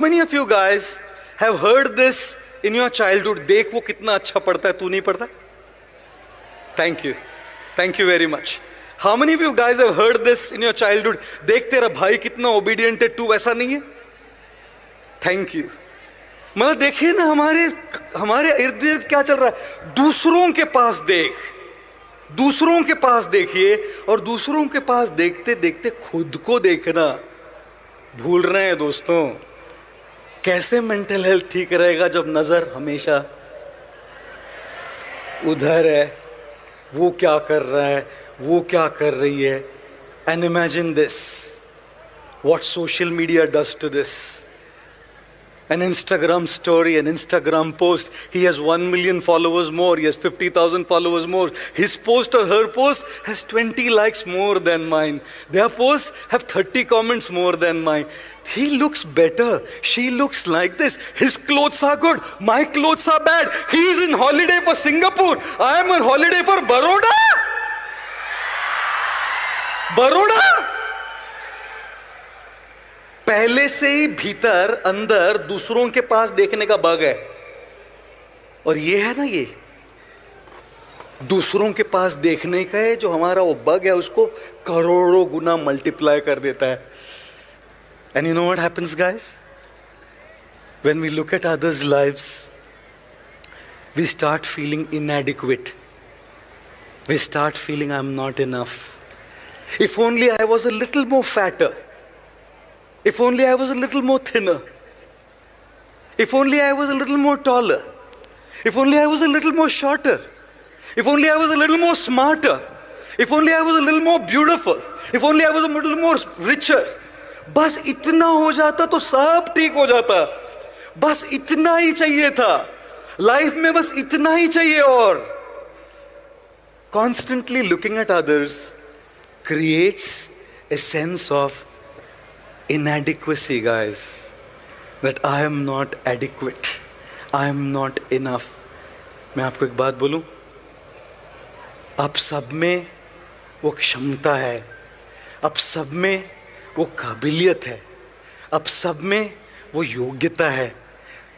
Many of you guys have heard this in your childhood. देख वो कितना अच्छा पढ़ता है, तू नहीं पढ़ता? Thank you very much. How many of you guys have heard this in your childhood? देख तेरा भाई कितना obedient है, तू वैसा नहीं है? Thank you. मतलब देखिए ना हमारे इर्द गिर्द क्या चल रहा है. दूसरों के पास देख, दूसरों के पास देखिए, और दूसरों के पास देखते देखते खुद को देखना भूल रहे हैं दोस्तों. कैसे मेंटल हेल्थ ठीक रहेगा जब नजर हमेशा उधर है, वो क्या कर रहा है, वो क्या कर रही है. And imagine this, what social media does to this. An Instagram story, an Instagram post. He has 1 million followers more. He has 50,000 followers more. His post or her post has 20 likes more than mine. Their posts have 30 comments more than mine. He looks better. She looks like this. His clothes are good. My clothes are bad. He is in holiday for Singapore. I am on holiday for Baroda. Baroda. पहले से ही भीतर अंदर दूसरों के पास देखने का bug है. और ये है ना, ये दूसरों के पास देखने का है जो हमारा वो बग है, उसको करोड़ों गुना मल्टीप्लाई कर देता है. And you know what happens guys, when we look at others lives we start feeling inadequate. We start feeling I am not enough. If only I was a little more fatter. If only I was a little more thinner. If only I was a little more taller. If only I was a little more shorter. If only I was a little more smarter. If only I was a little more beautiful. If only I was a little more richer. बस इतना हो जाता तो सब ठीक हो जाता. बस इतना ही चाहिए था. लाइफ में बस इतना ही चाहिए. और constantly looking at others creates a sense of inadequacy, guys. That I am not adequate. I am not enough. मैं आपको एक बात बोलूं, आप सब में वो क्षमता है, आप सब में वो काबिलियत है, आप सब में वो योग्यता है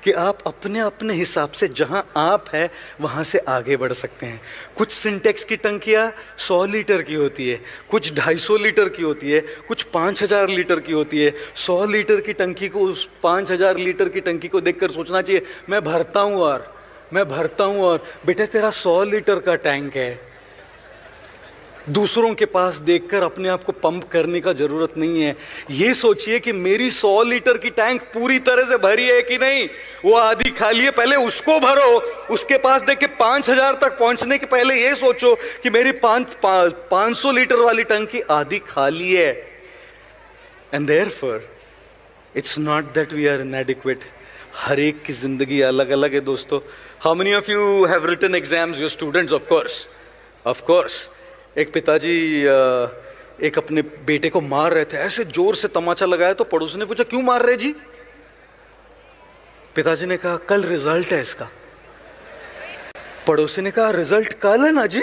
कि आप अपने अपने हिसाब से जहां आप है वहां से आगे बढ़ सकते हैं. कुछ सिंटेक्स की टंकियां 100 लीटर की होती है, कुछ 250 लीटर की होती है, कुछ 5000 लीटर की होती है. 100 लीटर की टंकी को, उस 5000 लीटर की टंकी को देखकर सोचना चाहिए मैं भरता हूं. और बेटे तेरा 100 लीटर का टैंक है. दूसरों के पास देखकर अपने आप को पंप करने का जरूरत नहीं है. ये सोचिए कि मेरी 100 लीटर की टैंक पूरी तरह से भरी है कि नहीं, वो आधी खाली है. पहले उसको भरो. उसके पास देख के 5000 तक पहुंचने के पहले ये सोचो कि मेरी 500 लीटर वाली टंकी आधी खाली है. And therefore it's not that we are inadequate. हर एक की जिंदगी अलग अलग है दोस्तों. How many of you have written exams? Your students, of course. एक पिताजी एक अपने बेटे को मार रहे थे. ऐसे जोर से तमाचा लगाया तो पड़ोसी ने पूछा क्यों मार रहे जी? पिताजी ने कहा कल रिजल्ट है इसका. पड़ोसी ने कहा रिजल्ट कल है ना जी,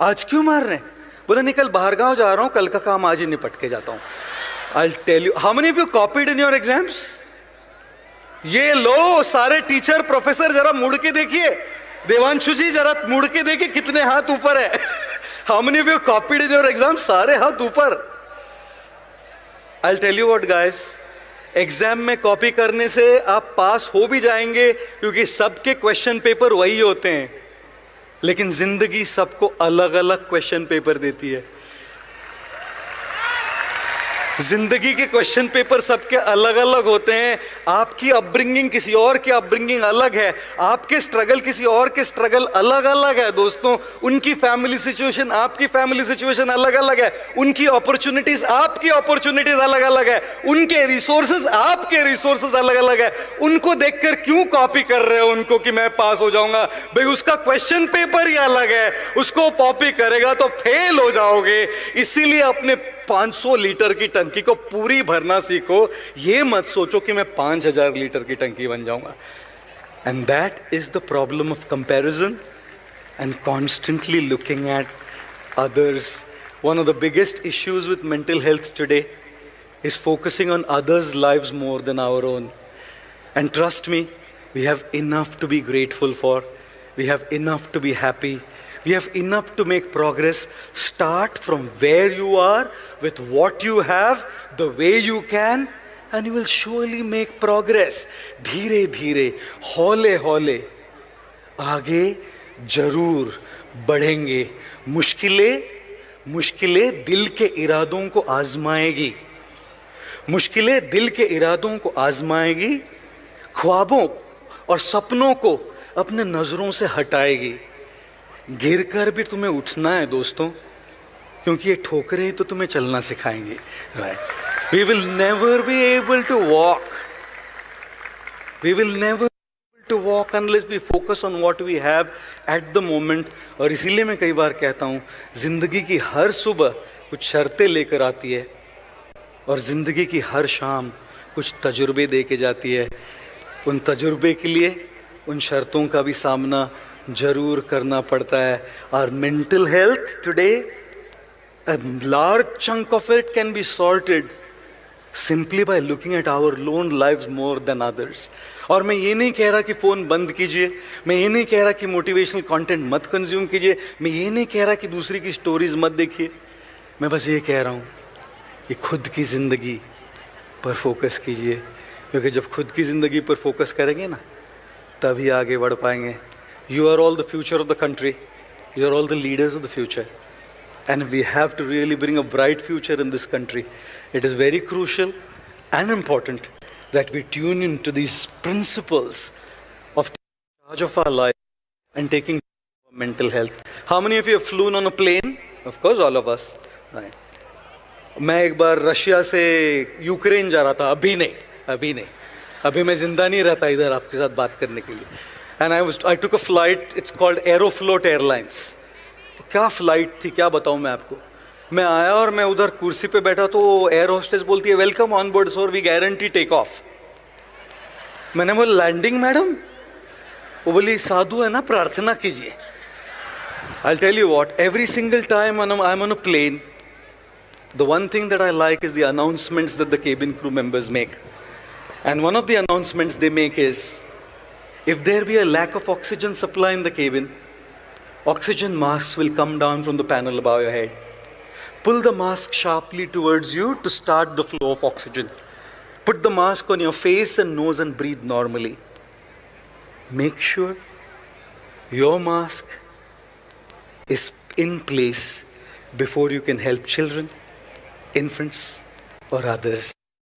आज क्यों मार रहे हैं? बोले नहीं, कल बाहर गांव जा रहा हूं, कल का काम आज ही निपट के जाता हूं. I will tell you. How many of you copied in your exams? ये लो सारे टीचर प्रोफेसर जरा मुड़ के देखिए. देवांशु जी जरा मुड़ के देखिए कितने हाथ ऊपर है. How many of you copied in your exam? सारे हाथ ऊपर. I'll tell you what guys, exam में कॉपी करने से आप पास हो भी जाएंगे क्योंकि सबके क्वेश्चन पेपर वही होते हैं, लेकिन जिंदगी सबको अलग अलग क्वेश्चन पेपर देती है. जिंदगी के क्वेश्चन पेपर सबके अलग अलग होते हैं. आपकी अपब्रिंगिंग किसी और की अपब्रिंगिंग अलग है, आपके स्ट्रगल किसी और के स्ट्रगल अलग अलग है दोस्तों. उनकी फैमिली सिचुएशन आपकी फैमिली सिचुएशन अलग अलग है, उनकी अपॉर्चुनिटीज आपकी अपॉर्चुनिटीज अलग अलग है, उनके रिसोर्सेज आपके रिसोर्सेज अलग अलग है. उनको देखकर क्यों कॉपी कर रहे हो उनको कि मैं पास हो जाऊंगा? भाई उसका क्वेश्चन पेपर ही अलग है, उसको कॉपी करेगा तो फेल हो जाओगे. इसीलिए अपने 500 लीटर की टंकी को पूरी भरना सीखो. ये मत सोचो कि मैं 5000 लीटर की टंकी बन जाऊंगा. And that is the problem of comparison and constantly looking at others. One of the biggest issues with mental health today is focusing on others' lives more than our own. And trust me, we have enough to be grateful for. We have enough to be happy. We have enough to make progress. Start from where you are, with what you have, the way you can, and you will surely make progress. धीरे धीरे, हौले हौले आगे जरूर बढ़ेंगे. मुश्किलें दिल के इरादों को आजमाएगी. मुश्किलें दिल के इरादों को आजमाएगी. ख्वाबों और सपनों को अपने नजरों से हटाएगी. गिरकर भी तुम्हें उठना है दोस्तों, क्योंकि ये ठोकरें ही तो तुम्हें चलना सिखाएंगी. Right? We will never be able to walk. We will never be able to walk unless we focus on what we have at the moment. और इसीलिए मैं कई बार कहता हूँ, जिंदगी की हर सुबह कुछ शर्तें लेकर आती है और जिंदगी की हर शाम कुछ तजुर्बे दे के जाती है. उन तजुर्बे के लिए उन शर्तों का भी सामना जरूर करना पड़ता है. Our mental health today, a large chunk of it can be sorted simply by looking at our own lives more than others. और मैं ये नहीं कह रहा कि फ़ोन बंद कीजिए, मैं ये नहीं कह रहा कि मोटिवेशनल कंटेंट मत कंज्यूम कीजिए, मैं ये नहीं कह रहा कि दूसरी की स्टोरीज मत देखिए. मैं बस ये कह रहा हूँ कि खुद की ज़िंदगी पर फोकस कीजिए, क्योंकि जब खुद की ज़िंदगी पर फोकस करेंगे ना, तभी आगे बढ़ पाएंगे. You are all the future of the country. You are all the leaders of the future. And we have to really bring a bright future in this country. It is very crucial and important that we tune into these principles of taking charge of our life and taking care of our mental health. How many of you have flown on a plane? Of course, all of us. Right. मैं एक बार Russia से Ukraine जा रहा था. अभी नहीं. अभी मैं जिंदा नहीं रहता इधर आपके साथ बात करने के लिए. And I took a flight. It's called Aeroflot Airlines. तो क्या फ्लाइट थी, क्या बताऊं मैं आपको. मैं आया और मैं उधर कुर्सी पे बैठा तो एयर होस्टेस बोलती है, welcome on board sir, we guarantee take off. मैंने बोला लैंडिंग मैडम. वो बोली साधु है ना, प्रार्थना कीजिए. I'll tell you what, every single time I'm on a plane, the one thing that I like is the announcements that the cabin crew members make. And one of the announcements they make is, if there be a lack of oxygen supply in the cabin, oxygen masks will come down from the panel above your head. Pull the mask sharply towards you to start the flow of oxygen. Put the mask on your face and nose and breathe normally. Make sure your mask is in place before you can help children, infants or others.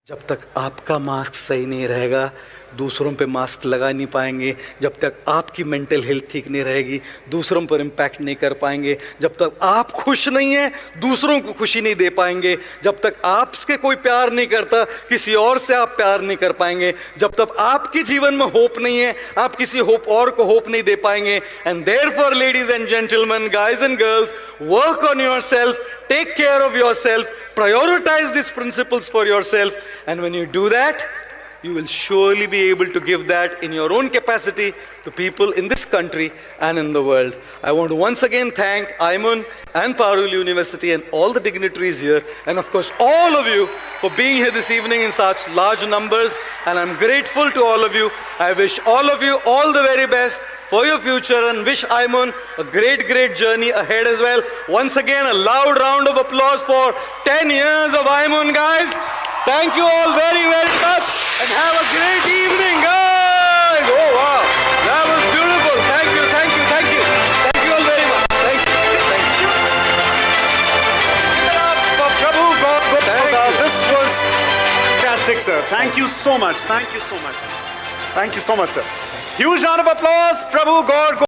जब तक आपका mask सही नहीं रहेगा, दूसरों पे mask लगा नहीं पाएंगे. जब तक आपकी मेंटल हेल्थ ठीक नहीं रहेगी, दूसरों पर इम्पैक्ट नहीं कर पाएंगे. जब तक आप खुश नहीं हैं, दूसरों को खुशी नहीं दे पाएंगे. जब तक आपसे कोई प्यार नहीं करता, किसी और से आप प्यार नहीं कर पाएंगे. जब तक आपके जीवन में होप नहीं है, आप किसी होप और को होप नहीं दे पाएंगे. And therefore ladies and gentleman, guys and girls, work on yourself, take care of yourself, prioritize these principles for yourself, and when you do that, you will surely be able to give that in your own capacity to people in this country and in the world. I want to once again thank Ayman and Parul University and all the dignitaries here, and of course all of you for being here this evening in such large numbers, and I'm grateful to all of you. I wish all of you all the very best for your future and wish Ayman a great journey ahead as well. Once again, a loud round of applause for 10 years of Ayman, guys. Thank you all very much and have a great evening, guys. Oh wow, that was beautiful. Thank you all very much. Thank you. For Prabhu God, this was fantastic, sir. Thank you so much. Thank you so much, sir. Huge round of applause, Prabhu God.